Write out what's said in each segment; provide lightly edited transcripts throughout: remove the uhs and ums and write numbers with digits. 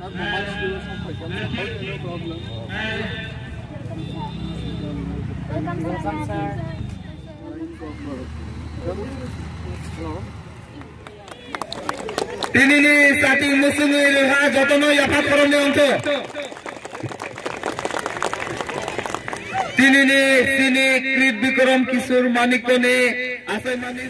Ini starting musim ini jotono ya Pak Korone untuk. Ini sini Krit Bikram Kisur Manikone asal manis.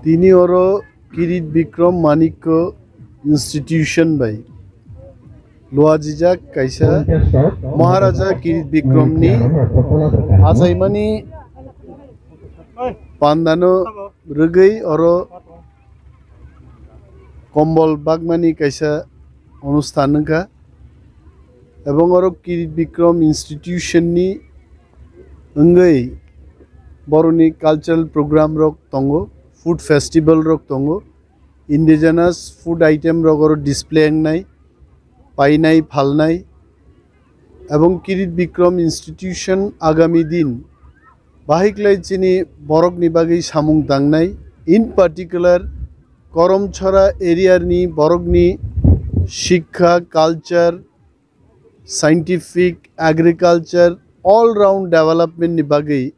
Tini oro Kirit Bikram Manikko Institution by Luajijak Kaisa Maharaja Kirit Bikram ni Asaimani Pandano Rugai oro Kombol Bagmani Kaisa Onusthanka Ebong oro Kirit Bikram Institution ni Ungai Boroni cultural program rok tongo, food festival rok tongo, indigenous food item rok oro display nai, pai nai, phal nai, abong Kirit Bikram Institution agami din, bahik lai chini borok ni bagi samung tang nai, in particular Koromchhara area ni borok ni shikha, culture, scientific, agriculture, all round development ni bagi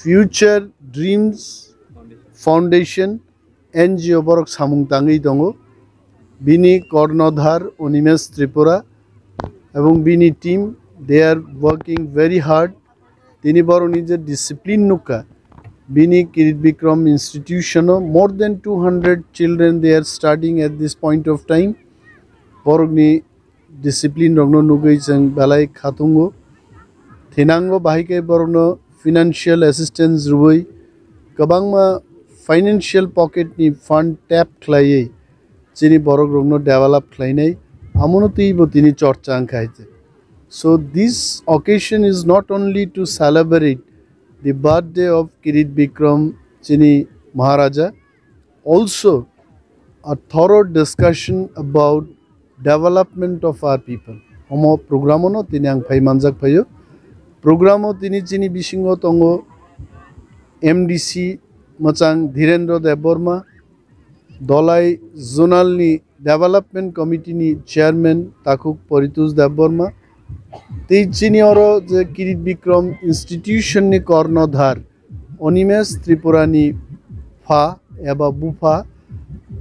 Future Dreams Foundation NGO borok samung tangi tongo bini Kornodhar Onimesh Tripura ebong bini team they are working very hard tini borok nije discipline nuka bini Kirit Bikram Institution more than 200 children they are studying at this point of time borok ni discipline rogno nugai jang balai khatungo thinango bahike borok no financial assistance ruboi kabangma financial pocket ni fund tap khlai chini borok rogno develop khlainai amono teibo tini chorchang khaite so this occasion is not only to celebrate the birthday of Kirit Bikram chini Maharaja also a thorough discussion about development of our people homo programono tini ang phai manjak phayo Programo tini chini bisingo tongo MDC Machang Dhirendra Deborma Dolai Zonal ni Development Committee ni Chairman Takuk Paritus Deborma Tei chini oro je Kirit Bikram Institution ni Kornodhar Onimesh Tripura ni Pha eba Bufa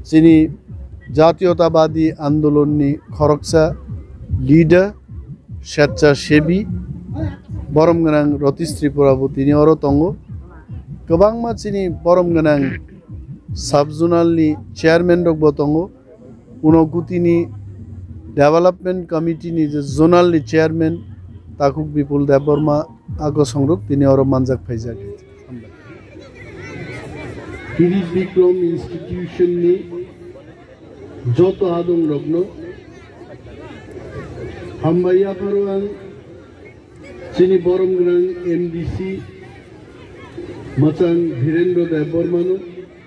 chini Jatiyotawadi Andolon ni Khoroksa leader Shecha Shebi Borom ganang Rotis Tripura tini oro tongo kabang ma chini borom ganang subzonal ni chairman rok botongo unoguti ni development committee ni zonal ni chairman Takuk Bipul Deborma ago songrok tini oro manjak phaijak Kirit Bikram Institution ni joto adong rokno hambaya paruang Chini Boromgrang MDC Machang Dhirendra Debormanu,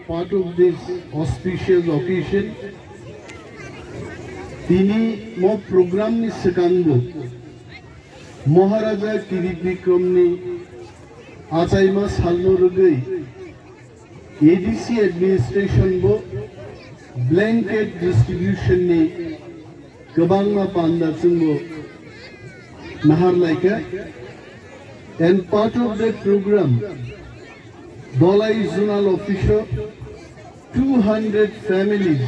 part of this auspicious occasion, Tini mo program ni sekango Maharaja Kirit Vikram ni Achaima Salno Rugai ADC administration bo blanket distribution ni Kabangma Panda Chungo Nahar Laika, and part of that program Dolai Zonal Official 200 families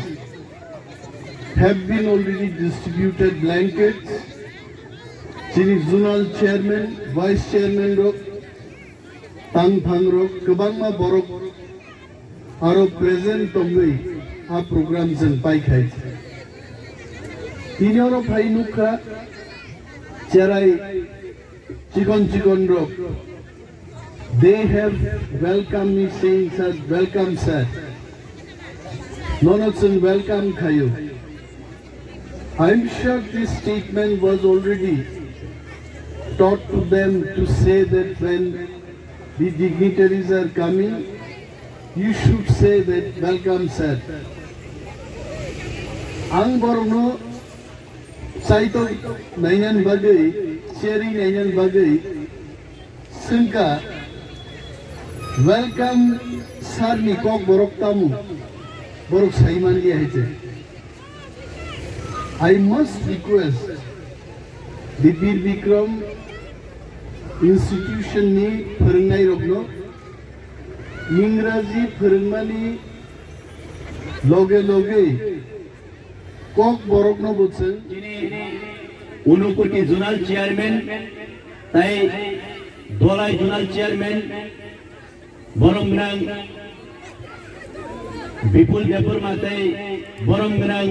have been already distributed blankets. Chini Zonal Chairman, Vice Chairman Rok, Tang Phang Rok, Kabangma Borok are present Tongai our programs in Pai Khai. Tinoro Painuka Cherai Chikon Rok. They have welcomed me saying, sir, welcome sir. Nonotsun welcome Khayu. I'm sure this statement was already taught to them to say that when the dignitaries are coming, you should say that welcome sir. Ang Borno Saito Nainan Bagai, Cheri Nainan Bagai, Sinka, welcome sir ni kok borok tamu, borok saiman liya hai. I must request the Bir Vikram institution ni pharangnai rokno, Ingraji pharangmani loge kok borok no butsen. Unukoti Zonal Chairman, Tai Dolai Zonal Chairman, Boromgrang, Bipul Deborma Tai Boromgrang,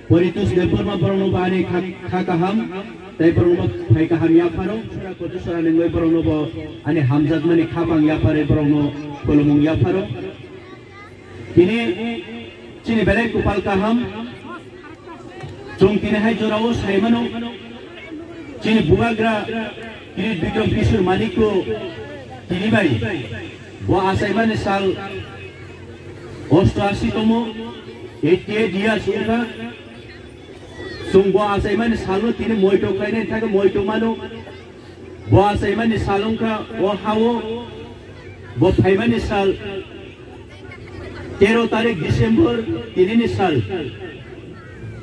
Poritus Deborma Borono Bani Kakaham, Tai Borono Paikaham Yaparo, Kotusara Lingway Borono, and Hamzat Mani Kapang Yapare Borono, Kolomung Yaparo. Chini Berek Kupalkaham. Jom kini hai jorao saimano, chini buagra kini Vikram Kishore Maliko kini bai, bo asaiman sal 88 tomo 88 years uka, sung bo asaiman salo tini moito kaine thaga moito mano, bo asaiman salong ka o hawo, bo phaiman sal 13 तारीख दिसंबर tini sal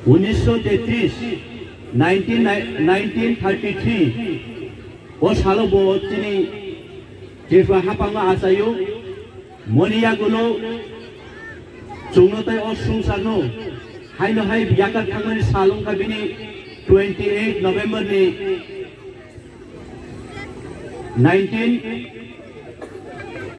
1933 1933 o salo bo chini jefa hapanga asayo monia gulo chungno tai o sungsano haino hai yakar thangani salong ka bini 28 November ni 19